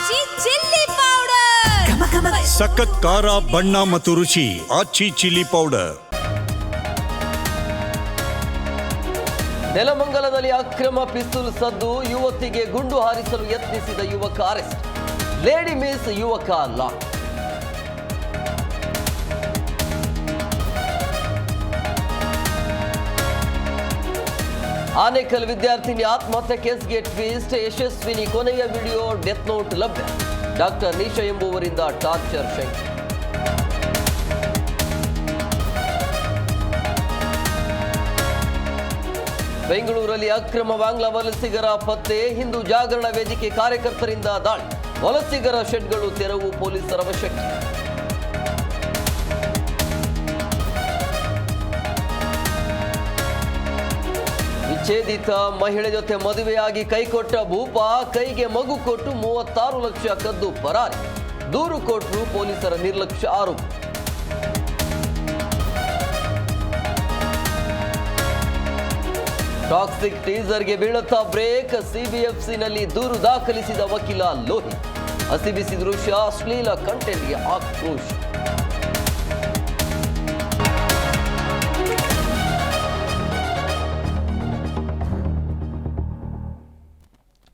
ಆಚಿ chilli powder ಸಖತ್ ಖಾರ ಬಣ್ಣ ಮತ್ತು ರುಚಿ ಆಚಿ ಚಿಲ್ಲಿ ಪೌಡರ್. ನೆಲಮಂಗಲದಲ್ಲಿ ಅಕ್ರಮ ಪಿಸ್ತೂಲ್ ಸದ್ದು, ಯುವತಿಗೆ ಗುಂಡು ಹಾರಿಸಲು ಯತ್ನಿಸಿದ ಯುವಕ ಅರೆಸ್ಟ್. ಲೇಡಿ ಮಿಸ್ ಯುವಕ ಲಾಕ್. ಆನೇಕಲ್ ವಿದ್ಯಾರ್ಥಿನಿ ಆತ್ಮಹತ್ಯೆ ಕೇಸ್ಗೆ ಟ್ವಿಸ್ಟ್. ಯಶಸ್ವಿನಿ ಕೊನೆಯ ವಿಡಿಯೋ ಡೆತ್ ನೋಟ್ ಲಭ್ಯ. ಡಾಕ್ಟರ್ ನಿಶಾ ಎಂಬುವರಿಂದ ಟಾರ್ಚರ್ ಶಂಕೆ. ಬೆಂಗಳೂರಲ್ಲಿ ಅಕ್ರಮ ಬಾಂಗ್ಲಾ ವಲಸಿಗರ ಪತ್ತೆ. ಹಿಂದೂ ಜಾಗರಣ ವೇದಿಕೆ ಕಾರ್ಯಕರ್ತರಿಂದ ದಾಳಿ. ವಲಸಿಗರ ಶೆಡ್ಗಳು ತೆರವು, ಪೊಲೀಸರ ವಶಕ್ಕೆ. ವಿಚ್ಛೇದಿತ ಮಹಿಳೆ ಜೊತೆ ಮದುವೆಯಾಗಿ ಕೈಕೊಟ್ಟ ಭೂಪ, ಕೈಗೆ ಮಗು ಕೊಟ್ಟು 36 ಲಕ್ಷ ಕದ್ದು ಪರಾರಿ. ದೂರು ಕೊಟ್ಟರು, ಪೊಲೀಸರ ನಿರ್ಲಕ್ಷ್ಯ ಆರೋಪ. Toxic ಟೀಸರ್ಗೆ ಬೀಳುತ್ತಾ break. ಸಿಬಿಎಫ್ಸಿನಲ್ಲಿ ದೂರು ದಾಖಲಿಸಿದ ವಕೀಲ ಲೋಹಿತ್. ಹಸಿಬಿಸಿ ದೃಶ್ಯ, ಅಶ್ಲೀಲ ಕಂಟೆಂಟ್ಗೆ ಆಕ್ರೋಶ.